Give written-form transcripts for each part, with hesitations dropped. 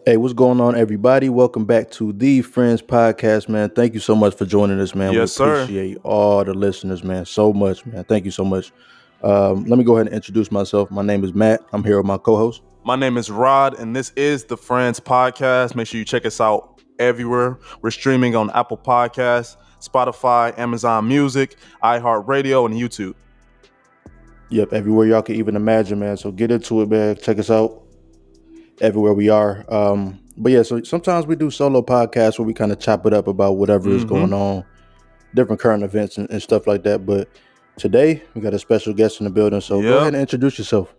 Hey, what's going on, everybody? Welcome back to the Friends Podcast, man. Thank you so much for joining us, man. We Yes, sir. appreciate all the listeners, man, so much, man. Thank you so much. Let me go ahead and introduce myself. My name is Matt. I'm here with my co-host. My name is Rod, and this is the Friends Podcast. Make sure you check us out everywhere. We're streaming on Apple Podcasts, Spotify, Amazon Music, iHeartRadio, and YouTube. Yep, everywhere y'all can even imagine, man. So get into it, man. Check us out everywhere we are. But yeah, so sometimes we do solo podcasts where we kind of chop it up about whatever is Mm-hmm. going on, different current events and stuff like that. But today we got a special guest in the building, so go ahead Yep. and introduce yourself.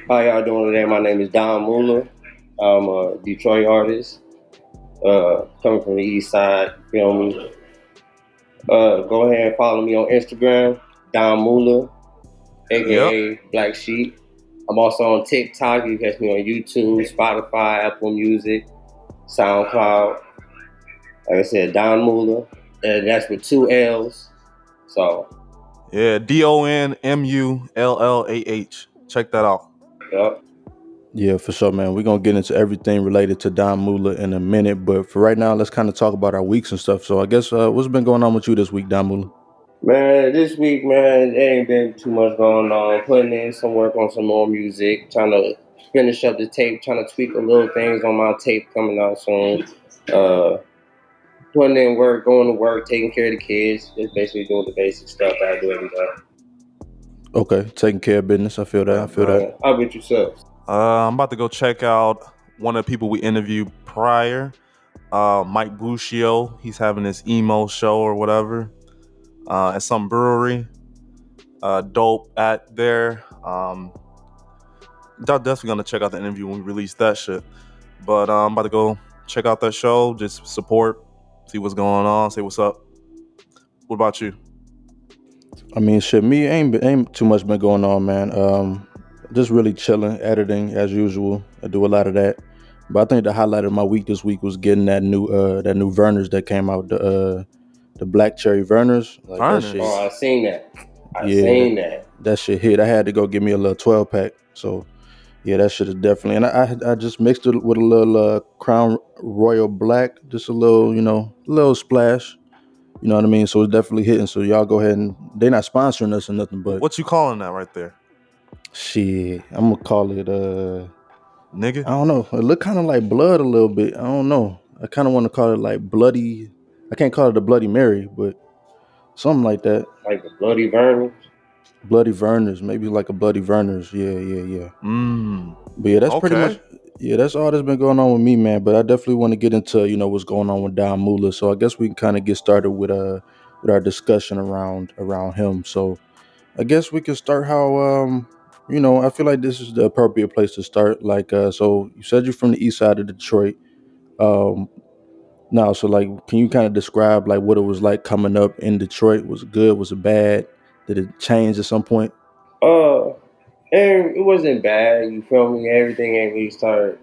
How y'all doing today? My name is Don Mullah. I'm a Detroit artist, coming from the East Side. Feel me? Go ahead and follow me on Instagram, Don Mullah, Yep. aka Black Sheep. I'm also on TikTok. You can catch me on YouTube, Spotify, Apple Music, SoundCloud. Like I said, Don Mullah, and that's with two L's. So, Yeah. DonMullah. Check that out. yep. Yeah, for sure, man. We're gonna get into everything related to Don Mullah in a minute, but for right now, let's kind of talk about our weeks and stuff. So I guess what's been going on with you this week, Don Mullah? Man, this week, man, there ain't been too much going on. Putting in some work on some more music, trying to finish up the tape, trying to tweak a little things on my tape coming out soon. Uh, Putting in work, going to work, taking care of the kids, just basically doing the basic stuff that I do every day. Okay, taking care of business. I feel that. I feel that. How about yourself? I'm about to go check out one of the people we interviewed prior, Mike Buccio. He's having this emo show or whatever at some brewery. Dope at there. Definitely gonna check out the interview when we release that shit. But I'm about to go check out that show, just support, see what's going on, say what's up. What about you? I mean, shit, me ain't too much been going on, man. Just really chilling, editing as usual. I do a lot of that. But I think the highlight of my week this week was getting that new Vernors that came out, the Black Cherry Vernors. Like that Vernors. shit. Oh, I seen that. I Yeah, seen that. that shit hit. I had to go get me a little 12 pack. So yeah, that shit is definitely. And I just mixed it with a little Crown Royal Black, just a little, little splash. You know what I mean? So it's definitely hitting. So y'all go ahead and they're not sponsoring us or nothing, but What you calling that right there? shit, I'm gonna call it Nigga? I don't know. It look kind of like blood a little bit. I don't know. I kind of want to call it like bloody. I can't call it a Bloody Mary, but something like that. Like the Bloody Vernon. Bloody Vernors, maybe like a Bloody Vernors. Yeah. But yeah, that's pretty much. Okay. Yeah, that's all that's been going on with me, man. But I definitely want to get into what's going on with Don Mullah. So I guess we can kind of get started with our discussion around him. So I guess we can start how I feel like this is the appropriate place to start. Like so you said you're from the east side of Detroit. Um now so like can you kind of describe like what it was like coming up in Detroit? Was it good? Was it bad? Did it change at some point? Uh, and it wasn't bad. You feel me? Everything ain't really started.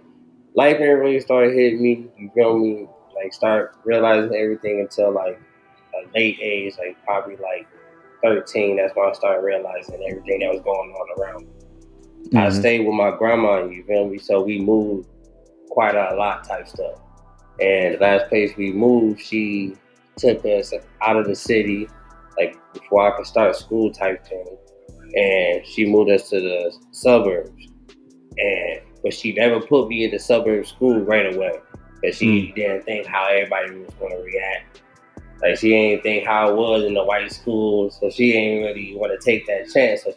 Life ain't really started hitting me. You feel me? Like start realizing everything until like a late age, like probably like 13. That's when I started realizing everything that was going on around me. I Hmm. stayed with my grandma. You feel me? So we moved quite a lot type stuff. And the last place we moved, she took us out of the city, like before I could start school type thing. And she moved us to the suburbs. But she never put me in the suburb school right away. Cause she didn't think how everybody was gonna react. Like she didn't think how it was in the white school, so she ain't really want to take that chance. So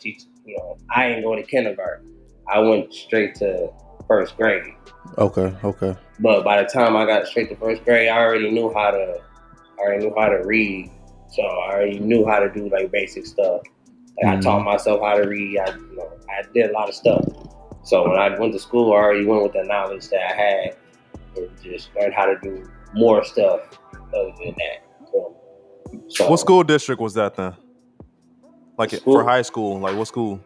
I ain't going to kindergarten. I went straight to first grade. Okay. But by the time I got straight to first grade, I already knew how to read. So I already knew how to do like basic stuff. Like I taught myself how to read. I did a lot of stuff. So when I went to school, I already went with the knowledge that I had and just learned how to do more stuff other than that. So What school district was that then? Like for school, high school, like what school?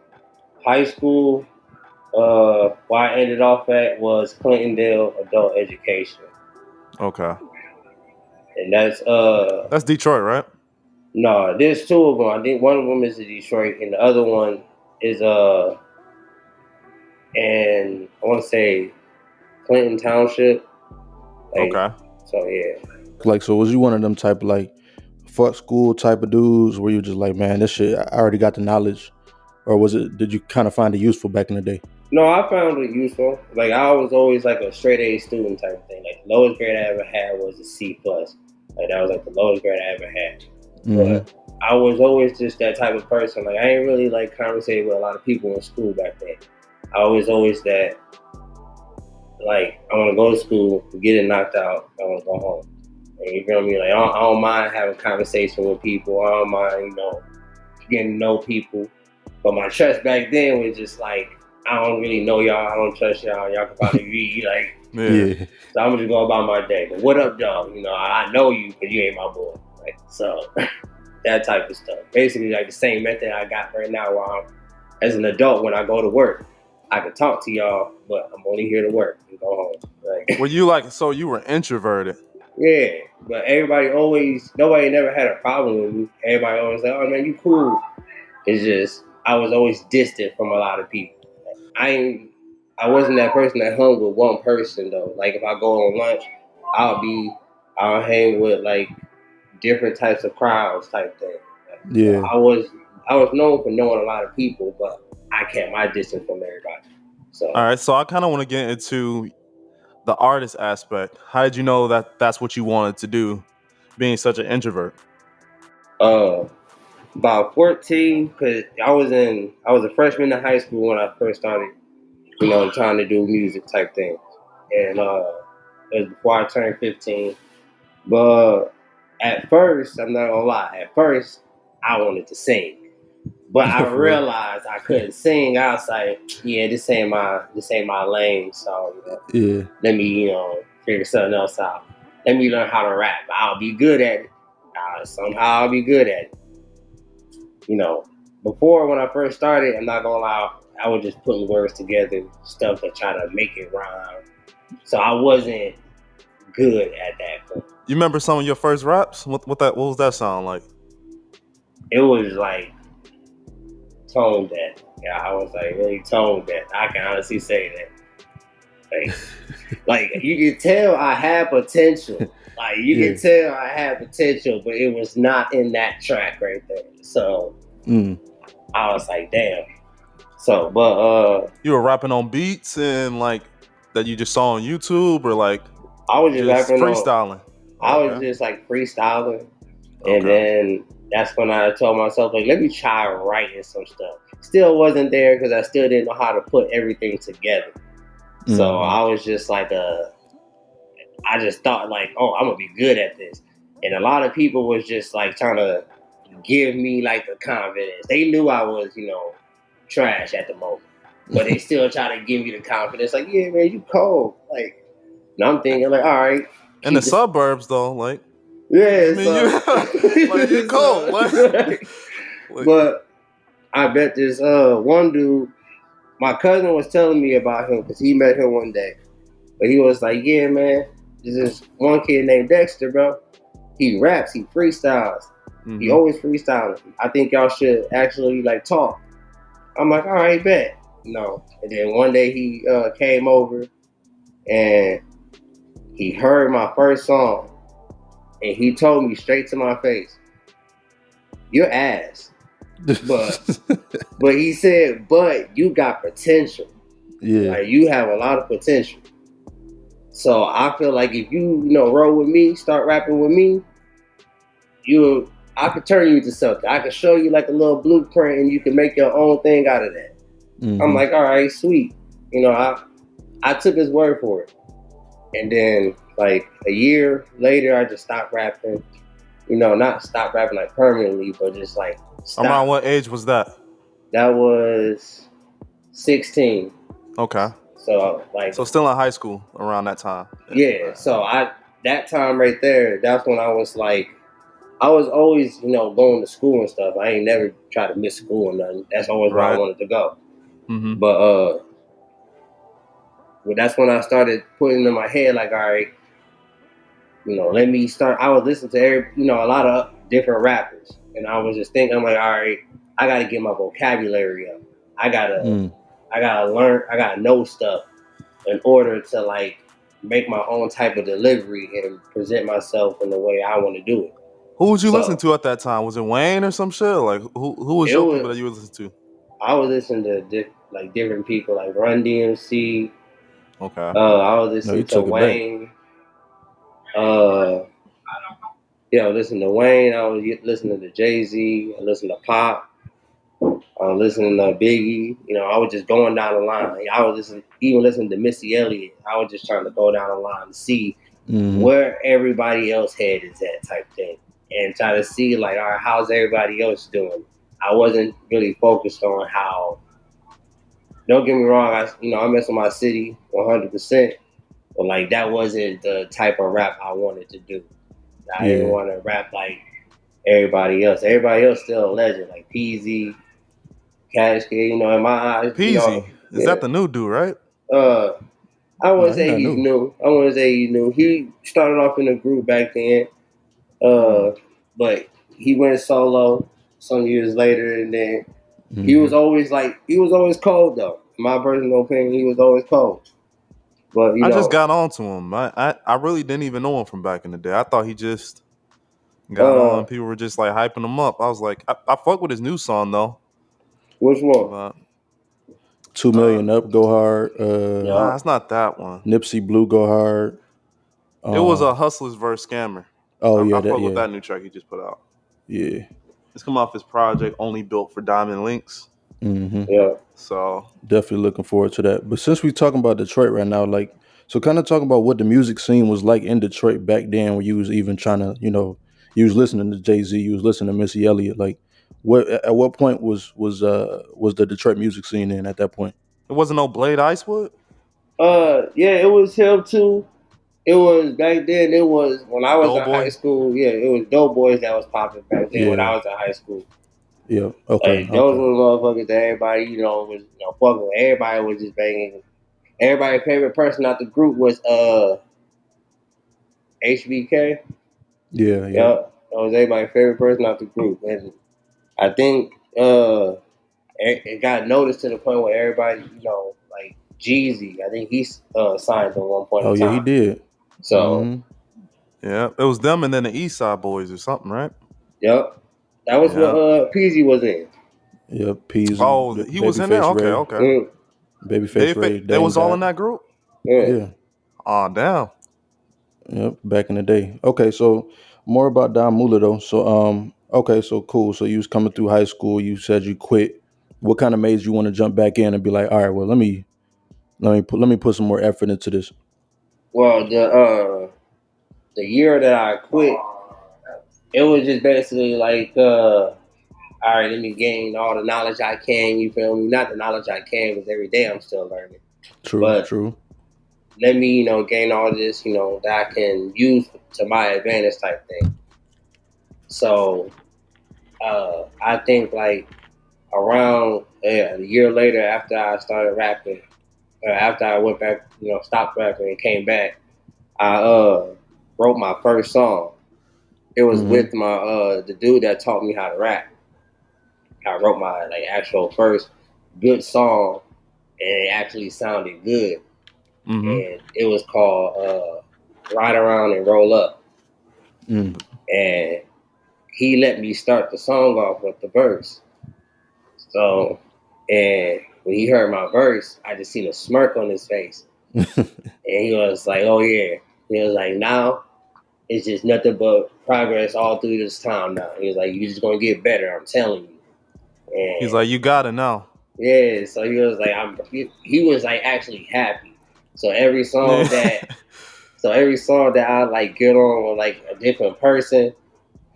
high school, where I ended off at was Clintondale Adult Education, Okay. and that's That's Detroit, right? no, there's two of them. I think one of them is in Detroit, and the other one is and I want to say Clinton Township. Like, Okay. so yeah. Like, so was you one of them type of like fuck school type of dudes where you just like, man, this shit, I already got the knowledge, or was it? Did you kind of find it useful back in the day? No, I found it useful. Like I was always like a straight A student type of thing. Like the lowest grade I ever had was a C plus. Like that was like the lowest grade I ever had. Mm-hmm. But I was always just that type of person. Like I ain't really like conversating with a lot of people in school back then. I was always that like I want to go to school, get it knocked out. I want to go home. And you feel me? Like I don't mind having conversation with people. I don't mind getting to know people. But my trust back then was just like I don't really know y'all. I don't trust y'all. Y'all can probably be like. Yeah. Yeah. So I'm just going about my day. But what up, dog? I know you, but you ain't my boy. Like so, that type of stuff. Basically, like the same method I got right now. While I'm as an adult, when I go to work, I can talk to y'all, but I'm only here to work and go home. Like, Were you like, so you were introverted? yeah. But nobody never had a problem with me. Everybody always like, oh man, you cool. It's just I was always distant from a lot of people. I wasn't that person that hung with one person though. Like if I go on lunch, I'll hang with like different types of crowds type thing. So Yeah. I was known for knowing a lot of people, but I kept my distance from everybody. So All right. So I kind of want to get into the artist aspect. How did you know that that's what you wanted to do, being such an introvert? uh about 14, because I was a freshman in high school when I first started, trying to do music type thing. And it was before I turned 15. But at first, I'm not gonna lie, at first I wanted to sing. But I For real. realized I couldn't sing. I was like, yeah, this ain't my lane. So Yeah. let me, figure something else out. Let me learn how to rap. I'll be good at it. Somehow I'll be good at it. You know, Before when I first started, I'm not gonna lie, I was just putting words together, stuff to try to make it rhyme. So I wasn't good at that point. You remember some of your first raps? What was that sound like? It was like tone deaf. Yeah, I was like really tone deaf. I can honestly say that. Like you can tell I had potential. Like you Yeah. can tell I had potential, but it was not in that track right there. So Mm. I was like, damn. So, but You were rapping on beats and like that you just saw on YouTube, or like I was just just rapping on. freestyling? I was Okay. just like freestyling, and Okay. then that's when I told myself like, let me try writing some stuff. Still wasn't there because I still didn't know how to put everything together. So Mhm. I was just like, I just thought like, oh, I'm gonna be good at this, and a lot of people was just like trying to give me like the confidence. They knew I was, trash at the moment, but they still try to give me the confidence. Like, yeah, man, you cold. Like, and I'm thinking like, all right, In the keep this. suburbs though, like I Yeah, mean you so, like you cold. Like but I bet this one dude, my cousin was telling me about him because he met him one day. But he was like, yeah, man, there's this one kid named Dexter, bro. He raps, he freestyles. He mm-hmm. always freestyling. I think y'all should actually like talk. I'm like, all right, bet. No. And then one day he came over and he heard my first song and he told me straight to my face, "You're ass." But he said, "But you got potential. Yeah. Like you have a lot of potential." So I feel like if you roll with me, start rapping with me, I could turn you into something. I could show you like a little blueprint, and you can make your own thing out of that. I'm Mhm. like, all right, sweet. I took his word for it, and then like a year later, I just stopped rapping. Not stopped rapping like permanently, but just like Around stopped. what age was that? That was 16. Okay. So like, So still in high school around that time. yeah. So that time right there, that's when I was like, I was always, going to school and stuff. I ain't never tried to miss school or nothing. That's always where I Right. wanted to go. Mm-hmm. But that's when I started putting in my head like, all right, let me start. I was listening to a lot of different rappers, and I was just thinking, I'm like, all right, I got to get my vocabulary up. I gotta Mm. learn. I gotta know stuff in order to like make my own type of delivery and present myself in the way I want to do it. Who was you listening So to at that time? Was it Wayne or some shit? Like who was it your people was that you were listening to? I was listening to like different people like Run DMC. Okay. I was No, you listening to took it back. Wayne. Uh, yeah, I was listening to Wayne. I was listening to Jay-Z. I listened to Pop. I was listening to Biggie. You know, I was just going down the line. I was even listening to Missy Elliott. I was just trying to go down the line to see Mm-hmm. where everybody else head is at type thing, and try to see like, all right, how's everybody else doing? I wasn't really focused on how. Don't get me wrong. I mess with my city 100%, but like that wasn't the type of rap I wanted to do. I didn't Yeah. want to rap like everybody else. Everybody else still a legend, like Peasy, Cash Kid. You know, in my eyes, Peasy. Is yeah. that the new dude, right? Uh, I No, wouldn't he say not he's new. new. I wouldn't say he's new. He started off in a group back then, Mm. but he went solo some years later, and then Mm-hmm. he was always cold though. In my personal opinion, he was always cold. But I just got on to him. I really didn't even know him from back in the day. I thought he just got on uh, and people were just like hyping him up. I was like, I fuck with his new song though. which one? But 2 million up, go hard. Yeah. it's not that one. Nipsey Blue, go hard. It was a Um, Hustlers verse Scammer. oh I yeah, that fuck with yeah, that new track he just put out. yeah. It's come off his project Only Built for Diamond Links. Mm-hmm. Yeah. So Definitely looking forward to that. But since we're talking about Detroit right now, like, so kind of talking about what the music scene was like in Detroit back then, when you was even trying to, you was listening to Jay Z, you was listening to Missy Elliott. Like, at what point was the Detroit music scene in at that point? it wasn't no Blade Icewood? Yeah, it was him too. It was back then. It was when I was in high Doughboy? school. Yeah, it was Dope Boys that was popping back then when Yeah, I was in high school. yeah. Okay, Like those okay. were the motherfuckers that everybody, was fucking with. Everybody was just banging. Everybody's favorite person out the group was HBK. Yeah, yeah. Yeah, that was everybody's favorite person out the group, and I think it got noticed to the point where everybody, like Jeezy. I think he signed at one point in Oh yeah, he time. did. So, Mm-hmm. Yeah, it was them and then the Eastside Boys or something, right? yep, that was what Yeah. Peasy was in. Yep. Peas, Oh, he was in there? Babyface Okay, Ray, okay. Mm, Babyface Ray, They Dame was all Dot. in that group? yeah. Yeah. Oh, damn. Yep, back in the day. Okay, so more about Don Mullah though. So okay, so cool. So you was coming through high school, you said you quit. What kind of made you want to jump back in and be like, all right, well let me put some more effort into this. Well, the year that I quit, it was just basically like, all right, let me gain all the knowledge I can. You feel me? Not the knowledge I can, because every day I'm still learning. True, But true. let me, gain all this, that I can use to my advantage type thing. So I think like around a year later after I started rapping, after I went back, stopped rapping and came back, I wrote my first song. It was Mm-hmm. with my the dude that taught me how to rap. I wrote my like actual first good song, and it actually sounded good. Mm-hmm. And it was called "Ride Around and Roll Up." Mm. And he let me start the song off with the verse. So, and when he heard my verse, I just seen a smirk on his face, and he was like, "Oh yeah." He was like, "Now it's just nothing but progress all through this time. Now he was like, you're just gonna get better. I'm telling you." He's And like, you got it now. yeah, so he was like, he was like actually happy. So every song Yeah. that, so every song that I like get on with like a different person,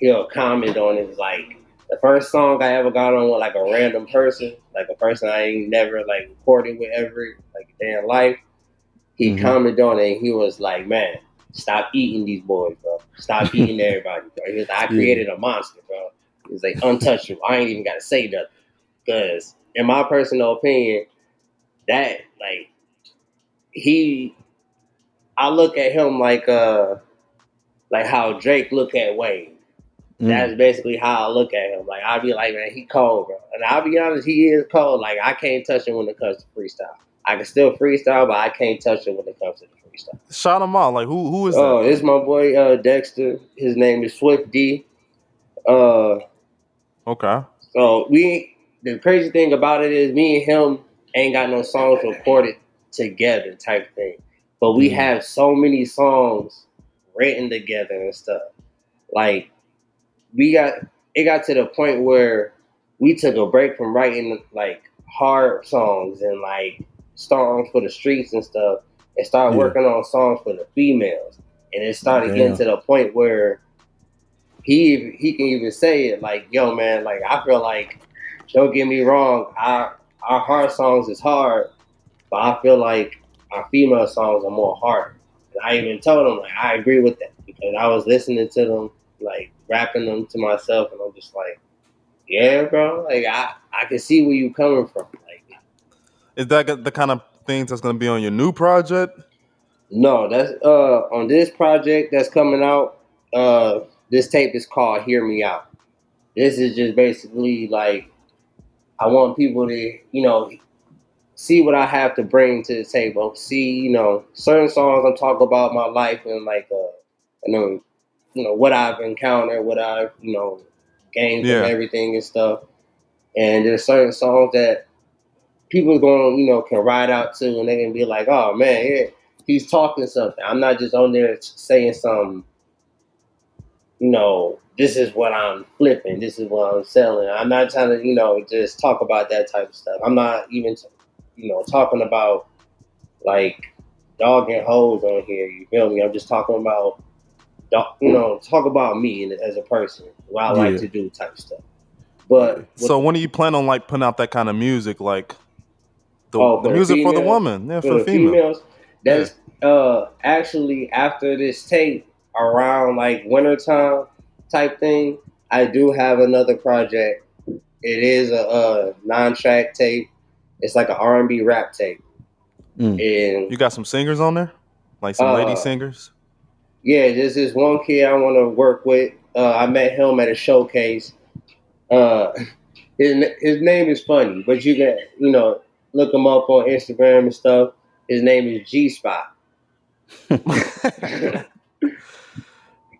he'll comment on it. Like the first song I ever got on with like a random person, like a person I ain't never like recorded with ever like a day in life. He Mm-hmm. commented on it and he was like, "Man, stop eating these boys, bro. Stop eating everybody, bro." He was like, "I Yeah. created a monster, bro." He was like, "Untouchable. I ain't even gotta say nothing." Because in my personal opinion, that he I look at him like how Drake look at Wayne. Mm. That's basically how I look at him. Like I'll be like, man, he cold, bro. And I'll be honest, he is cold. Like I can't touch him when it comes to freestyle. I can still freestyle, but I can't touch him when it comes to the Shout him out. Like who is that? Oh, it's my boy Dexter. His name is Swift D. Uh, Okay. so the crazy thing about it is me and him ain't got no songs recorded together type thing. But we Mm-hmm. have so many songs written together and stuff. Like we got it got to the point where we took a break from writing like hard songs and like songs for the streets and stuff and started Yeah. working on songs for the females. And it started getting Damn. to the point where he can even say it like, yo man, like I feel like don't get me wrong, our hard songs is hard, but I feel like our female songs are more hard. And I even told him like I agree with that because I was listening to them, like rapping them to myself, and I'm just like, yeah, bro, like I can see where you coming from. Like, Is that the kind of things that's gonna be on your new project? no, that's on this project that's coming out. This tape is called "Hear Me Out." This is just basically like I want people to, see what I have to bring to the table. See, certain songs I'm talking about my life and like, you know, what I've encountered, what I've, gained from Yeah. everything and stuff. And there's certain songs that people going, can ride out to and they can be like, oh man, yeah, he's talking something. I'm not just on there saying something, this is what I'm flipping, this is what I'm selling. I'm not trying to, just talk about that type of stuff. I'm not even, talking about like dog and hoes on here. You feel me? I'm just talking about, talk about me as a person, what I like Yeah. to do type stuff. Yeah. But with So when do you plan on like putting out that kind of music, like the for the music for the females, woman, yeah, for for the the female, females, yeah. that's actually after this tape around like wintertime type thing. I do have another project. It is a non-track tape. It's like an R&B rap tape, Mm. and You got some singers on there, like some lady uh, singers. yeah, there's this one kid I want to work with. I met him at a showcase. Uh, his name is funny, but you can look him up on Instagram and stuff. His name is G Spot, Yeah,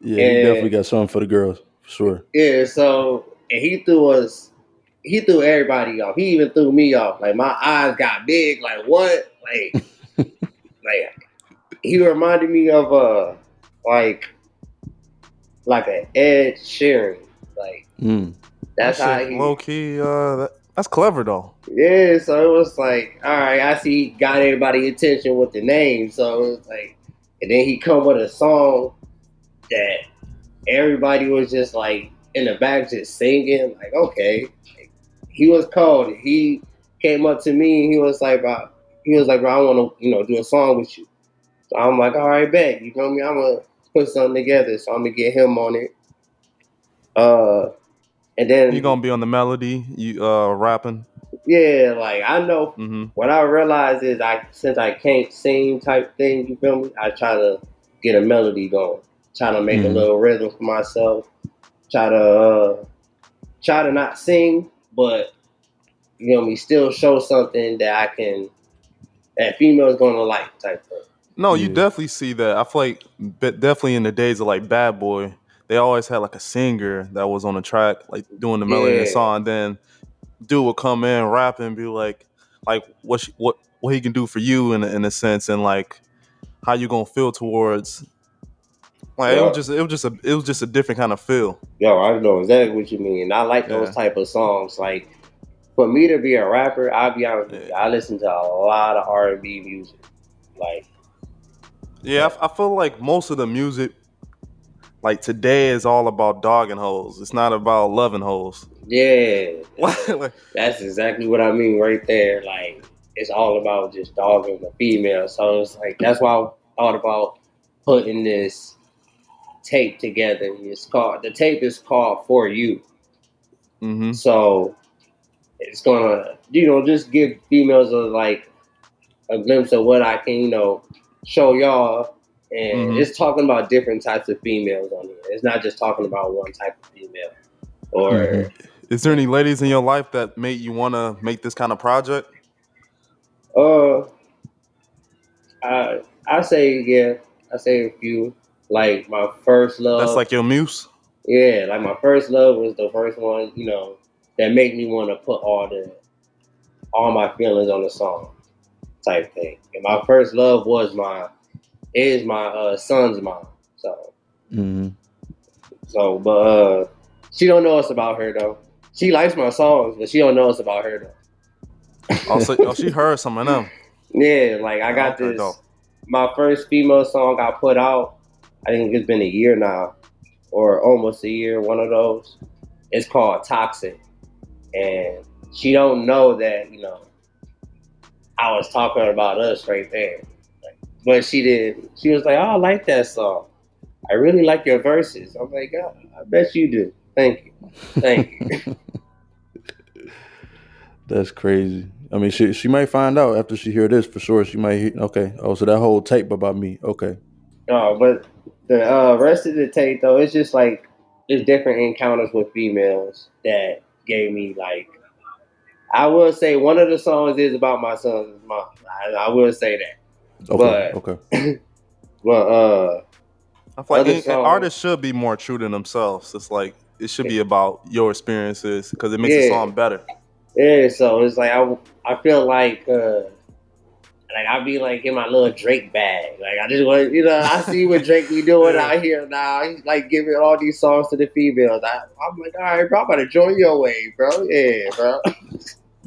he definitely and got something for the girls, for sure. yeah, so and he threw everybody off. He even threw me off. Like my eyes got big. Like what? Like he reminded me of like an Ed Sheeran. Like Mm. That that's how shit he. low key. That's clever though. Yeah, so it was like, all right, I see he got everybody attention with the name. So it was like, and then he come with a song that everybody was just like in the back just singing. Like, okay, he was cold. He came up to me and he was like, bro, I want to, do a song with you. So I'm like, all right, bet. You feel me? I'm gonna put something together. So I'm gonna get him on it. Uh, and You then gonna be on the melody, you rapping. yeah, like I know Mm-hmm. what I realize is since I can't sing type thing, you feel me? I try to get a melody going, try to make a Mm-hmm. little rhythm for myself, try to not sing, but you know me, still show something that females gonna like type thing. No, you Yeah. definitely see that. I feel like, definitely in the days of like Bad Boy, they always had like a singer that was on the track, like doing the melody of the Yeah, song. And then dude would come in, rap, and be like what he can do for you in a sense, and like how you gonna feel towards. Like yeah, it was just a different kind of feel. yo, I know exactly what you mean. And I like those Yeah. type of songs. Like for me to be a rapper, I'll be honest with you, Yeah. I listen to a lot of R&B music. Like, Yeah, I feel like most of the music like today is all about dogging hoes. It's not about loving hoes. yeah, Like, that's exactly what I mean right there. Like, it's all about just dogging the female. So it's like that's why I thought about putting this tape together. The tape is called For You. mm-hmm. So it's gonna, just give females a glimpse of what I can, show y'all. And Mm-hmm. it's talking about different types of females on here. It's not just talking about one type of female. Mm-hmm. Or Is there any ladies in your life that made you want to make this kind of project? uh, I I say yeah. I say a few. Like my first That's love, like your muse. yeah. Like my first love was the first one, that made me want to put all my feelings on the song type thing. And my first love is my son's mom. So Hmm. but she don't know us about her though. She likes my songs, but she don't know us about her Oh, she heard some of them. Yeah, like I got Okay, this. dope. My first female song I put out. I think it's been a year now, or almost a year. One of those. It's called Toxic, and she don't know that I was talking about us right there. But she did. She was like, "Oh, I like that song. I really like your verses." I'm like, "God, I bet you do. Thank you, thank you." That's crazy. I mean, she might find out after she hear this for sure. She might hear, okay. Oh, so that whole tape about me. Okay. But the rest of the tape though, it's just like it's different encounters with females that gave me like. I will say one of the songs is about my son's mom. I will say that, Okay. but Okay. but I feel like other songs, artists should be more true to themselves. It's like it should be about your experiences because it makes a yeah, song better. yeah. So it's like I feel like I be like in my little Drake bag. Like I just want I see what Drake be doing Yeah. out here now. He's like giving all these songs to the females. I'm like, all right, bro, I'm about to join your wave, bro. Yeah, bro.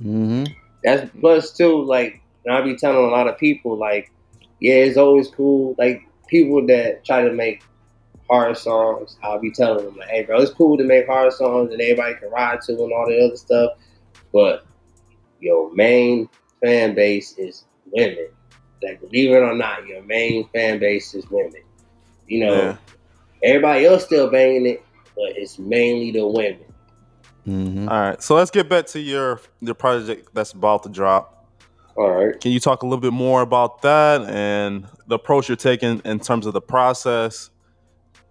Hmm. That's plus too. Like, and I be telling a lot of people, like, yeah, it's always cool. Like people that try to make hard songs, I'll be telling them like, hey, bro, it's cool to make hard songs and everybody can ride to and all the other stuff, but your main fan base is women. Like, believe it or not, your main fan base is women. You know, Yeah. everybody else still banging it, but it's mainly the women. Hmm. All right. So let's get back to your project that's about to drop. All right. Can you talk a little bit more about that and the approach you're taking in terms of the process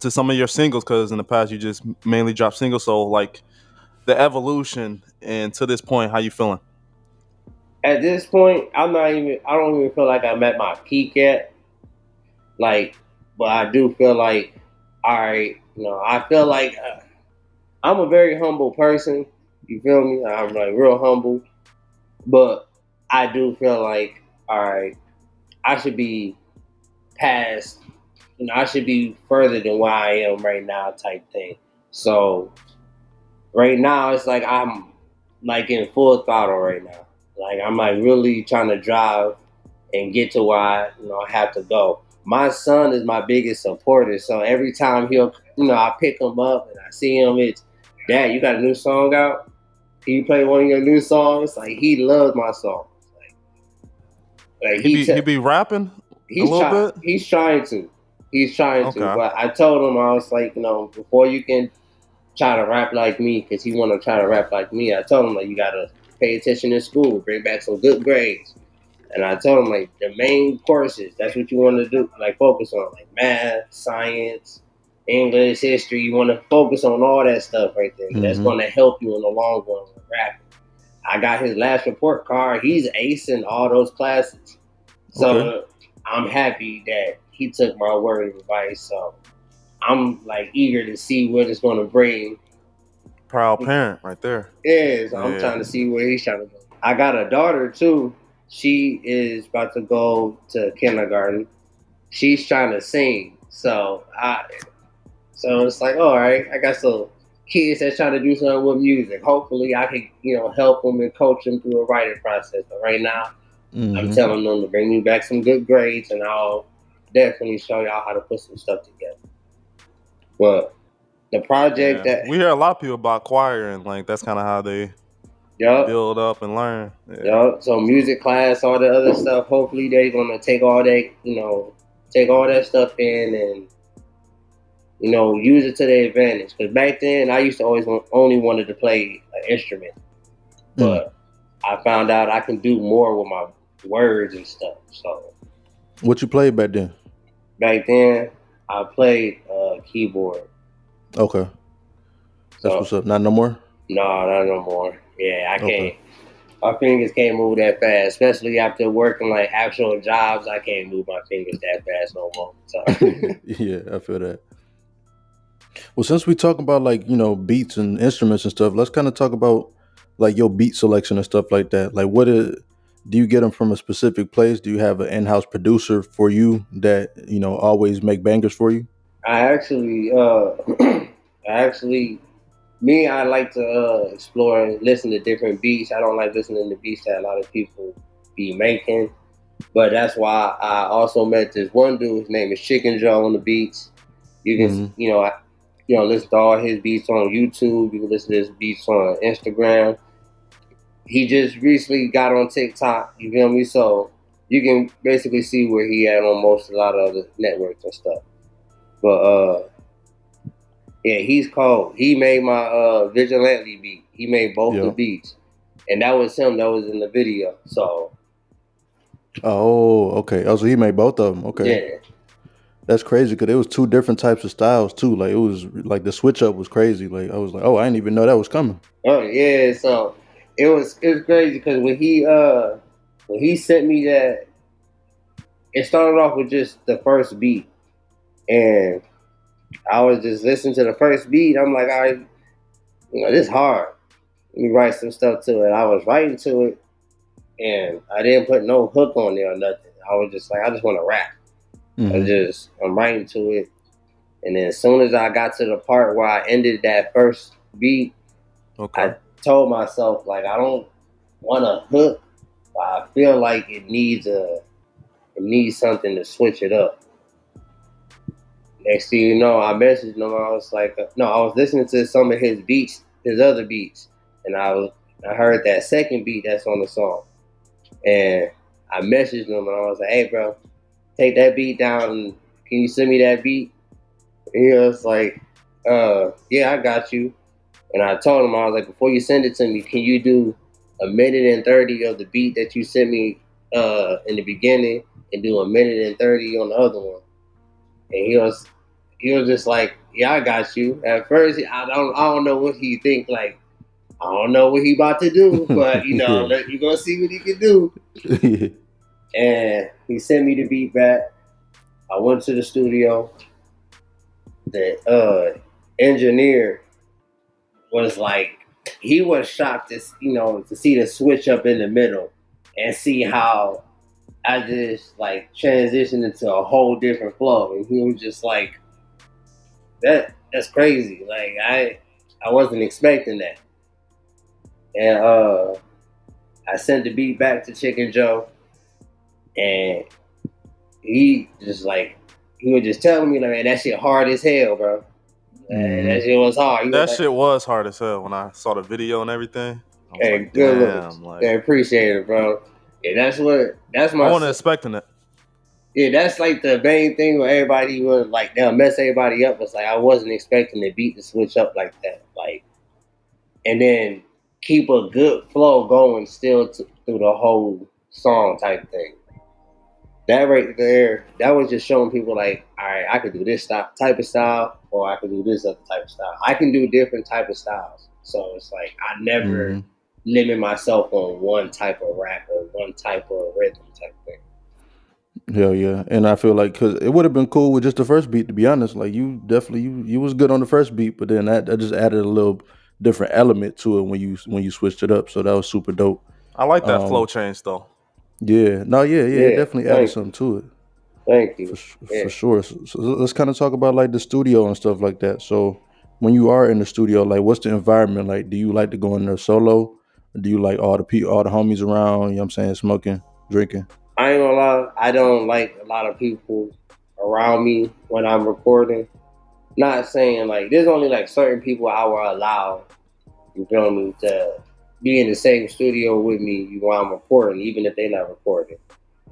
to some of your singles? Because in the past you just mainly dropped singles. So like the evolution and to this point, how you feeling? At this point, I don't even feel like I'm at my peak yet. Like, but I do feel like, all right, I feel like I'm a very humble person. You feel me? I'm like real humble, but I do feel like, all right, I should be past. I should be further than where I am right now, type thing. So right now, it's like I'm like in full throttle right now. Like I'm like really trying to drive and get to where I have to go. My son is my biggest supporter, so every time I pick him up and I see him, it's Dad, you got a new song out? Can you play one of your new songs? Like he loves my songs. Like He be rapping a little bit. he's trying to. Okay. But I told him I was like, before you can try to rap like me, because he want to try to rap like me. I told him like you gotta pay attention in school, bring back some good grades. And I told him like the main courses, that's what you want to do, like focus on, like math, science, English, history. You want to focus on all that stuff right there. That's Hmm. going to help you in the long run with rapping. I got his last report card. He's acing all those classes. Okay. So I'm happy that he took my word of advice. So I'm like eager to see what it's going to bring. Proud parent right there. Yeah, so I'm Yeah. trying to see where he's trying to go. I got a daughter too. She is about to go to kindergarten. She's trying to sing. So it's like, all right, I got some kids that's trying to do something with music. Hopefully I can, help them and coach them through a writing process. But right now, I'm Hmm. telling them to bring me back some good grades and I'll definitely show y'all how to put some stuff together. But the project Yeah. that We hear a lot of people about choir and like that's kind of how they yup, build up and learn. Yeah. yup. So music class, all the other stuff, hopefully they're gonna take all that stuff in and use it to their advantage. Because back then, I used to only wanted to play an instrument, Mm. but I found out I can do more with my words and stuff. So What you played back then? back then, I played keyboard. Okay. That's So what's up. Not no more. no, not no more. Yeah, I Okay. can't. My fingers can't move that fast, especially after working like actual jobs. I can't move my fingers that fast no more. So Yeah, I feel that. Well, since we talk about like beats and instruments and stuff, let's kind of talk about like your beat selection and stuff like that. Like, do you get them from a specific place? Do you have an in-house producer for you that always make bangers for you? I actually, I actually, me, I like to explore and listen to different beats. I don't like listening to beats that a lot of people be making. But that's why I also met this one dude. His name is Chicken Joe on the beats. You can, Hmm. listen to all his beats on YouTube. You can listen to his beats on Instagram. He just recently got on TikTok. You feel me? So you can basically see where he at on a lot of the networks and stuff. But yeah, he's cold. He made my Vigilante beat. He made both the Yeah. beats, and that was him. That was in the video. So Oh, okay. Oh, so he made both of them. Okay. yeah. That's crazy because it was two different types of styles too. Like it was like the switch up was crazy. Like I was like, oh, I didn't even know that was coming. Oh yeah, so it was crazy because when he sent me that, it started off with just the first beat, and I was just listening to the first beat. I'm like, all right, this hard. Let me write some stuff to it. I was writing to it, and I didn't put no hook on there or nothing. I was just like, I just want to rap. Hmm. I'm writing to it, and then as soon as I got to the part where I ended that first beat, Okay. I told myself like I don't want a hook. I feel like it needs something to switch it up. Next thing you know, I messaged him. I was like, no, I was listening to some of his beats, his other beats, and I heard that second beat that's on the song, and I messaged him and I was like, hey, bro, take that beat down. And can you send me that beat? And he was like, yeah, I got you. And I told him, I was like, before you send it to me, can you do a minute and 30 of the beat that you sent me in the beginning and do a minute and 30 on the other one? And he was just like, yeah, I got you. At first, I don't know what he think. Like, I don't know what he about to do, but Yeah. you gonna see what he can do. And he sent me the beat back. I went to the studio. The engineer was like, he was shocked to see the switch up in the middle and see how I just like transitioned into a whole different flow. And he was just like, that's crazy. Like I wasn't expecting that. And I sent the beat back to Chicken Joe, and he just like he was just telling me like, man, that shit hard as hell, bro. Man, that Hmm. shit was hard. He was That like, shit was hard as hell when I saw the video and everything. I was hey, like, good looks. damn, like Yeah, appreciate it, bro. Yeah, that's I my wasn't expecting it. yeah, that's like the main thing where everybody was like they'll mess everybody up. It's like I wasn't expecting the beat to switch up like that. Like and then keep a good flow going still through the whole song type thing. That right there, that was just showing people like, all right, I could do this type of style, or I could do this other type of style. I can do different type of styles. So it's like I never Hmm. limit myself on one type of rap or one type of rhythm type thing. Hell yeah, and I feel like because it would have been cool with just the first beat. To be honest, like you definitely you was good on the first beat, but then that just added a little different element to it when you switched it up. So that was super dope. I like that flow Um, change though. yeah, no, yeah, it Yeah, definitely added thank you, something to it. thank For you. for Yeah, sure. So let's kind of talk about like the studio and stuff like that. So when you are in the studio, like what's the environment like? Do you like to go in there solo? Or do you like all the homies around? You know what I'm saying, smoking, drinking? I ain't gonna lie, I don't like a lot of people around me when I'm recording. Not saying like there's only like certain people I will allow. You feel me? To be in the same studio with me while I'm recording, even if they're not recording.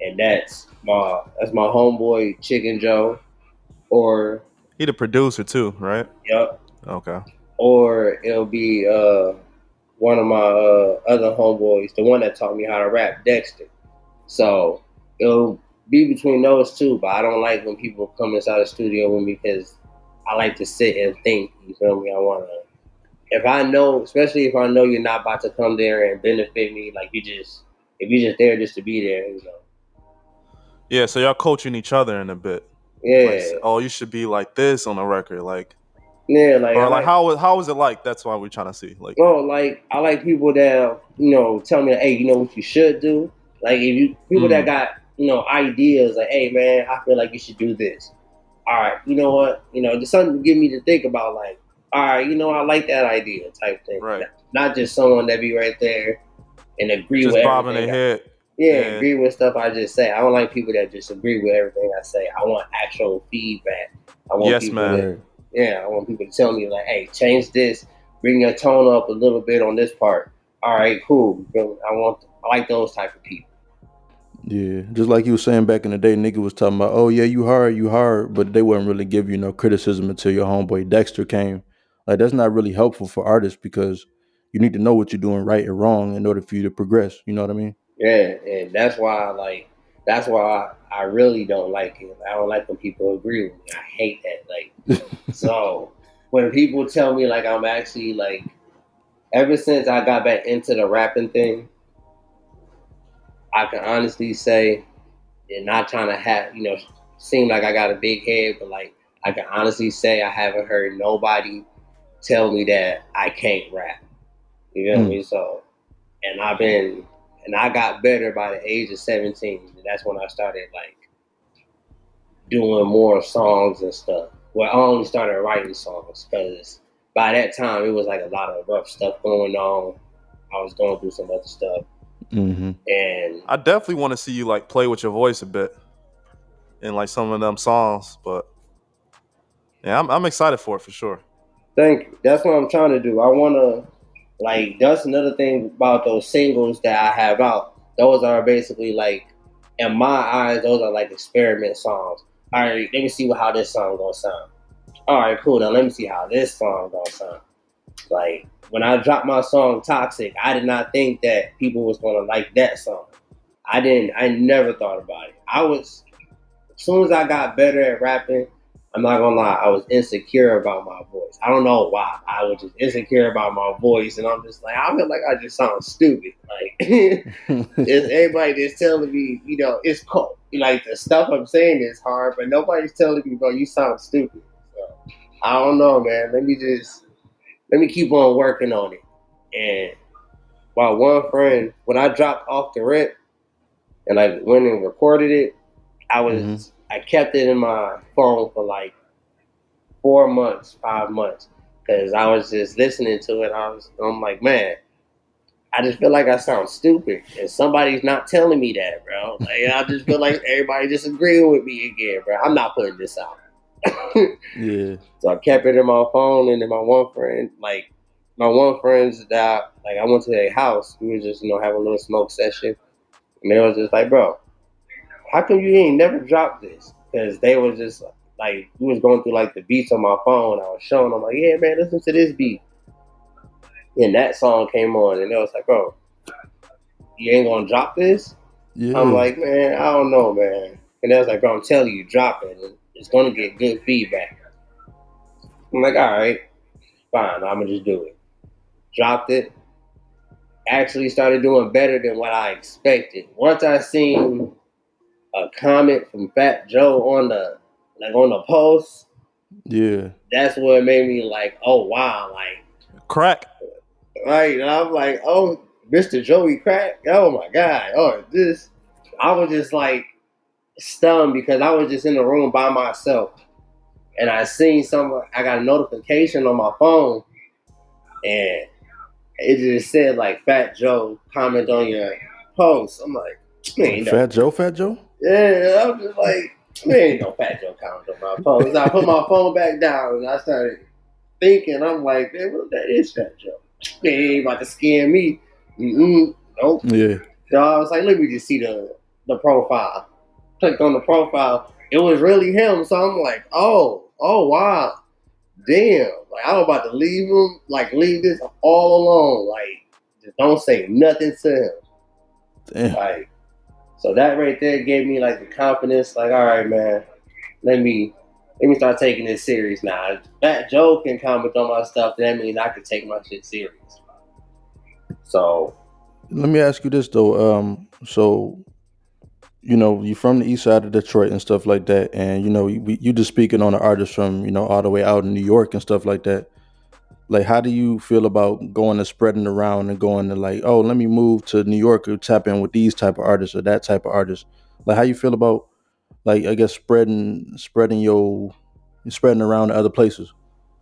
And that's my homeboy Chicken Joe, or He the producer too, right? yup, Okay. or it'll be one of my other homeboys, the one that taught me how to rap, Dexter. So it'll be between those two, but I don't like when people come inside the studio with me because I like to sit and think. You feel me? I want to if I know, especially if I know you're not about to come there and benefit me, like if you're just there just to be there, Yeah, so y'all coaching each other in a bit. Like, yeah, oh, you should be like this on a record, like, yeah. Like I or like like, how is it like? That's why we're trying to see. Like, no, like I like people that tell me, hey, you know what you should do. Like if you people that mm, got ideas, like, hey man, I feel like you should do this. All right, you know what? Just something to give me to think about. Like, all right, I like that idea, type thing. right, Not just someone that be right there and agree with just bobbing everything. their head. Yeah, Yeah, agree with stuff I just say. I don't like people that just agree with everything I say. I want actual feedback. I want yes, people man. to, Right. yeah, I want people to tell me like, hey, change this, bring your tone up a little bit on this part. All right, cool. I like those type of people. Yeah, just like you was saying back in the day, nigga was talking about, oh yeah, you hard, but they wouldn't really give you no criticism until your homeboy Dexter came. Like that's not really helpful for artists because you need to know what you're doing right and wrong in order for you to progress. You know what I mean? Yeah, and that's why I really don't like it. I don't like when people agree with me. I hate that. Like, so when people tell me like I'm actually like, ever since I got back into the rapping thing, I can honestly say, and not trying to have seem like I got a big head, but like I can honestly say I haven't heard nobody tell me that I can't rap. You feel Mm, me? So, and I got better by the age of 17. And that's when I started like doing more songs and stuff. Well, I only started writing songs because by that time it was like a lot of rough stuff going on. I was going through some other stuff, mm-hmm. and I definitely want to see you like play with your voice a bit in like some of them songs. But yeah, I'm excited for it for sure. thank you. That's what I'm trying to do. I want to like. That's another thing about those singles that I have out. Those are basically like, in my eyes, those are like experiment songs. All right, let me see how this song gonna sound. All right, cool. Now let me see how this song gonna sound. Like when I dropped my song "Toxic," I did not think that people was gonna like that song. I didn't. I never thought about it. I was as soon as I got better at rapping, I'm not gonna lie, I was insecure about my voice. I don't know why. I was just insecure about my voice, and I'm just like, I feel like I just sound stupid. Like, it's everybody just telling me, it's cool. Like the stuff I'm saying is hard, but nobody's telling me, bro, you sound stupid. So I don't know, man. Let me keep on working on it. And my one friend, when I dropped off the rip and I went and recorded it, Mm-hmm. I kept it in my phone for like 4 months, 5 months, because I was just listening to it. I'm like, man, I just feel like I sound stupid, and somebody's not telling me that, bro. Like I just feel like everybody disagreeing with me again, bro. I'm not putting this out. Yeah. So I kept it in my phone, and then my one friend's that like I went to their house. We were just having a little smoke session, and they was just like, bro, how come you ain't never dropped this? Because they was just like, we was going through like the beats on my phone. I was showing them like, yeah, man, listen to this beat. And that song came on, and they was like, bro, you ain't gonna drop this? I'm Yeah. like, man, I don't know, man. And they was like, bro, I'm telling you, drop it. And it's gonna get good feedback. I'm like, all right, fine, I'm gonna just do it. Dropped it. Actually started doing better than what I expected. Once I seen a comment from Fat Joe on the post, Yeah. that's what made me like, oh wow, like Crack. right. And I'm like, oh, Mr. Joey Crack, oh my god, oh this. I was just like stunned because I was just in the room by myself, and I seen some. I got a notification on my phone, and it just said like Fat Joe comment on your post. I'm like, man, no, Fat Joe, Fat Joe. yeah. I'm just like, man, ain't no Fat Joe comment on my post. I put my phone back down and I started thinking, I'm like, man, what that is Fat Joe? Man, he ain't about to scam me. Nope. Yeah. So I was like, let me just see the profile. Clicked on the profile. It was really him. So I'm like, oh wow. Damn. Like I'm about to leave him, like leave this all alone. Like just don't say nothing to him. Damn. Like so that right there gave me like the confidence, like, all right, man, let me let me start taking this serious now. If Fat Joe can comment on my stuff, that means I can take my shit serious. So Let me ask you this though. So you're from the east side of Detroit and stuff like that, and you just speaking on an artist from all the way out in New York and stuff like that. Like, how do you feel about going and spreading around and going to like, oh, let me move to New York or tap in with these type of artists or that type of artists? Like, how you feel about like I guess spreading your spreading around to other places?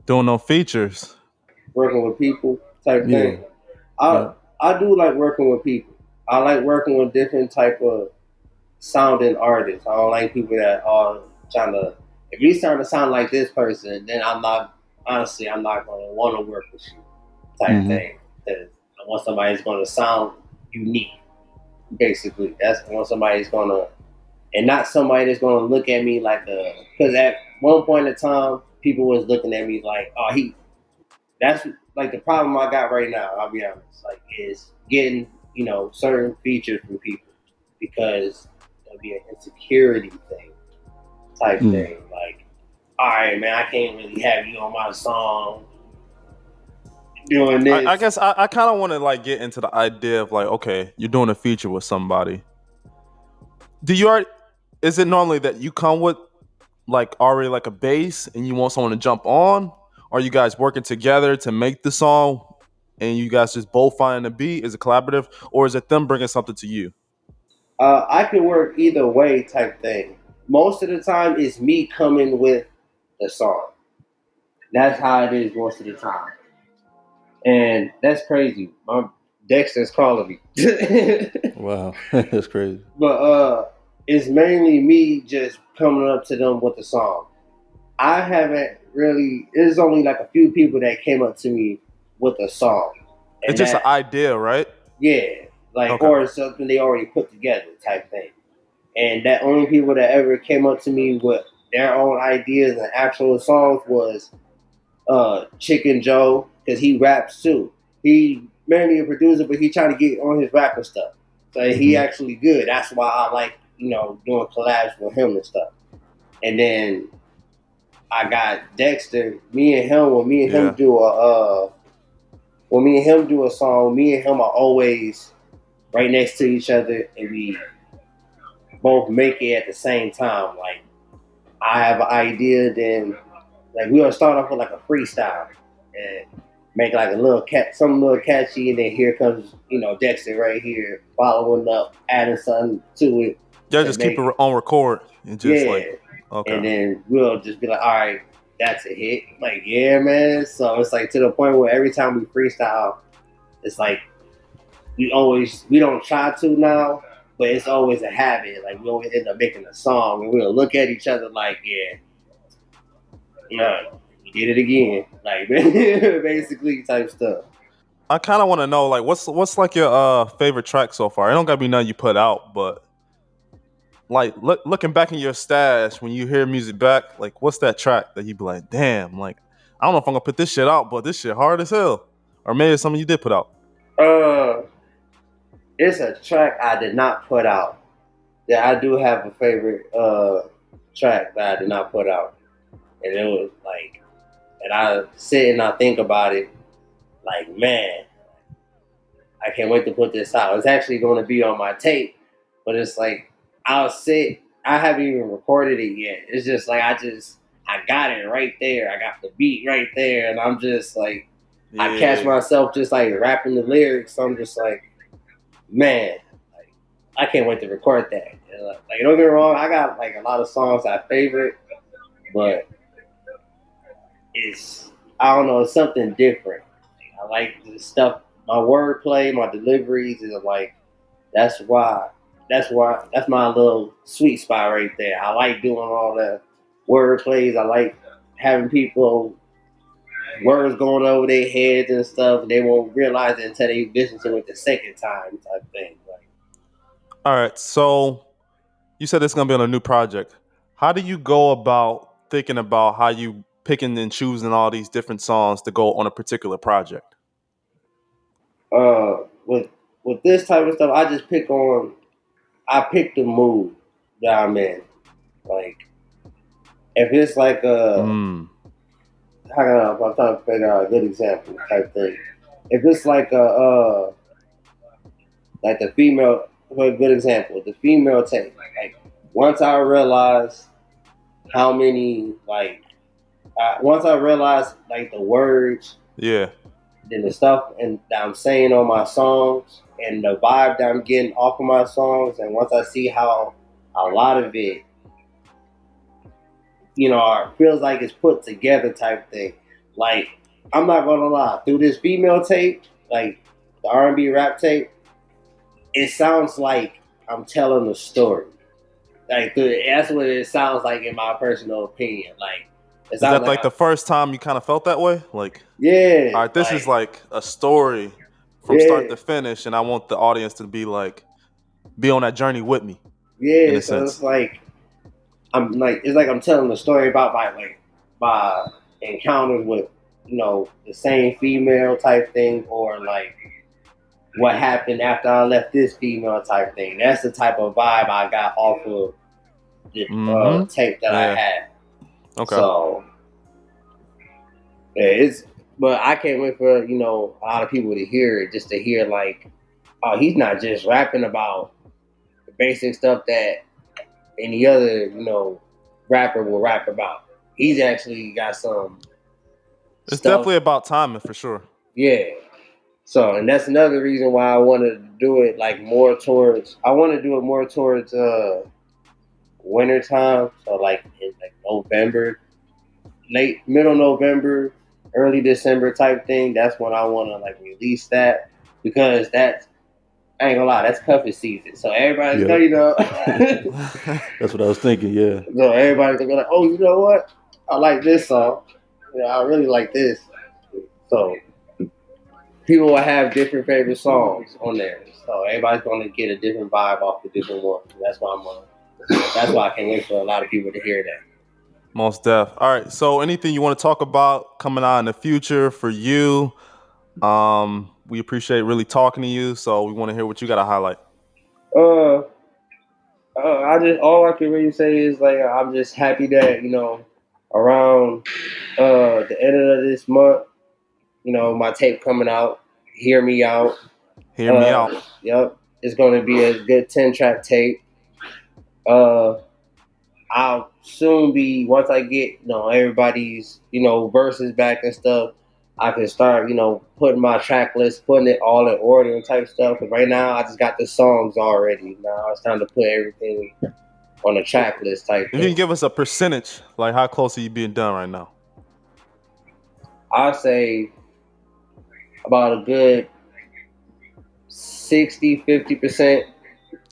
Doing no features. working with people type Yeah, thing. I yeah. I do like working with people. I like working with different type of sounding artists. I don't like people that are trying to. If you starting to sound like this person, then I'm not. Honestly, I'm not going to want to work with you type Mm-hmm. thing. Because I want somebody who's going to sound unique. Basically, that's I want somebody who's going to, and not somebody that's going to look at me like a. Because at one point in time, people was looking at me like, oh, he. That's like the problem I got right now. I'll be honest, like is getting certain features from people because it'll be an insecurity thing type Mm. thing. Like, all right, man, I can't really have you on my song doing I this. guess I kind of want to like get into the idea of like, okay, you're doing a feature with somebody. Do you already? Is it normally that you come with like already like a bass and you want someone to jump on? Or are you guys working together to make the song and you guys just both find a beat? Is it collaborative or is it them bringing something to you? I can work either way type thing. Most of the time, it's me coming with the song. That's how it is most of the time, and that's crazy. My Dexter's calling me. Wow, that's crazy. But it's mainly me just coming up to them with the song. I haven't really. There's only like a few people that came up to me with a song, It's and just an that idea, right? yeah, like Okay. or something they already put together type thing. And that only people that ever came up to me with their own ideas and actual songs was Chicken Joe because he raps too. He mainly a producer, but he trying to get on his rapping stuff. So he Mm-hmm. actually good. That's why I like doing collabs with him and stuff. And then I got Dexter. Me and him when me and him Yeah. do a when me and him do a song. Me and him are always right next to each other, and we both make it at the same time. Like I have an idea, then like we'll start off with like a freestyle and make like a little something little catchy, and then here comes Dexter right here following up, adding something to it Yeah, to just keep it make on record and just yeah, like, okay. and then we'll just be like, all right, that's a hit. Like yeah, man. So it's like to the point where every time we freestyle, it's like we don't try to now. But it's always a habit. Like we always end up making a song, and we'll look at each other like, yeah, no, you did it again. Like basically type stuff. I kind of want to know like what's like your favorite track so far? It don't gotta be none you put out, but like looking back in your stash when you hear music back, like what's that track that you be like, damn, like I don't know if I'm gonna put this shit out, but this shit hard as hell, or maybe it's something you did put out. Uh, it's a track I did not put out. Yeah, I do have a favorite track that I did not put out, and it was like, and I sit and I think about it, like man, I can't wait to put this out. It's actually going to be on my tape, but it's like I'll sit. I haven't even recorded it yet. It's just like I got it right there. I got the beat right there, and I'm just like I catch Yeah, myself just like rapping the lyrics. So I'm just like, man, like I can't wait to record that. And, like don't get me wrong, I got like a lot of songs I favorite, but it's I don't know, it's something different. I like the stuff, my wordplay, my deliveries is like that's why that's my little sweet spot right there. I like doing all the word plays. I like having people words going over their heads and stuff. And they won't realize it until they listen to it the second time type thing. Like, all right, so you said it's gonna be on a new project. How do you go about thinking about how you picking and choosing all these different songs to go on a particular project? uh, with with this type of stuff, I pick the mood that I'm in. Like if it's like a Mm. I'm trying to figure out a good example type thing. If it's like the female, for a good example, the female tape. Like once I realized how many once I realized like the words, Yeah. then the stuff and that I'm saying on my songs and the vibe that I'm getting off of my songs, and once I see how a lot of it, feels like it's put together type thing. Like I'm not gonna lie, through this female tape, like the R&B rap tape, it sounds like I'm telling a story. Like that's what it sounds like in my personal opinion. Like it Is sounds that like like the first time you kind of felt that way? Like, yeah, all right, this is like a story from start yeah, to finish, and I want the audience to be on that journey with me, in yeah. a So it's sense. like it's like I'm telling a story about my encounters with the same female type thing, or like what happened after I left this female type thing. That's the type of vibe I got off of the Mm-hmm. tape that I Yeah. had. Okay. So yeah, it's but I can't wait for a lot of people to hear it, just to hear like, oh, he's not just rapping about the basic stuff that any other rapper will rap about. He's actually got some It's stuff. definitely about timing for sure. Yeah. So, and that's another reason why I wanted to do it like more towards. I want to do it more towards winter time. So like in like November, late middle November, early December type thing. That's when I want to like release that, because that's, I ain't gonna lie, that's cuffing season. So everybody's Yep. gonna That's what I was thinking. Yeah. so everybody's gonna be like, oh, you know what? I like this song. I really like this. So people will have different favorite songs on there. So everybody's gonna get a different vibe off the different ones. That's why that's why I can't wait for a lot of people to hear that. Most def. All right. So, anything you want to talk about coming out in the future for you? We appreciate really talking to you. So, we want to hear what you got to highlight. Uh, I just all I can really say is like I'm just happy that around the end of this month, my tape coming out. Hear me out. Hear me out. Yep, it's gonna be a good 10-track tape. Uh, I'll soon be, once I get everybody's verses back and stuff. I can start putting my track list, putting it all in order and type stuff. Because right now I just got the songs already. Now it's time to put everything on a track list type If you thing. can give us a percentage, like how close are you being done right now? I'll say about a good 60-50%.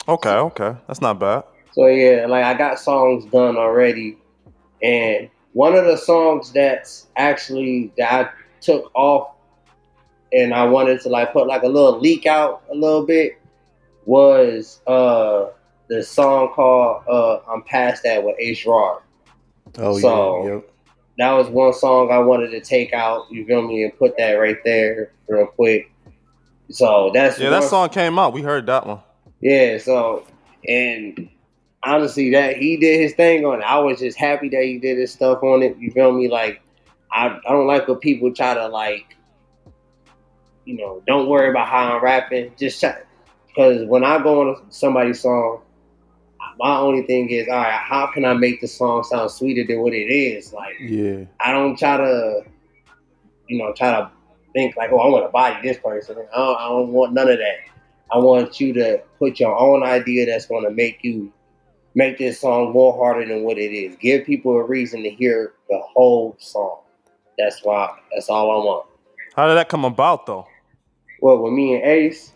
Okay. That's not bad. So yeah, like I got songs done already, and one of the songs that's actually that I took off and I wanted to like put like a little leak out a little bit was the song called "I'm Past That" with H. Rod. Oh yeah. So Yep. that was one song I wanted to take out. You feel me? And put that right there real quick. So that's Yeah, that one. song came out. We heard that one. Yeah. So and honestly, that he did his thing on it. I was just happy that he did his stuff on it. You feel me? Like I don't like when people try to like don't worry about how I'm rapping. Just try, because when I go on somebody's song, my only thing is, all right, how can I make the song sound sweeter than what it is? Like, Yeah. I don't try to, try to think like, oh, I want to body this person. I don't want none of that. I want you to put your own idea that's going to make this song more harder than what it is. Give people a reason to hear the whole song. That's why. That's all I want. How did that come about, though? Well, with me and Ace,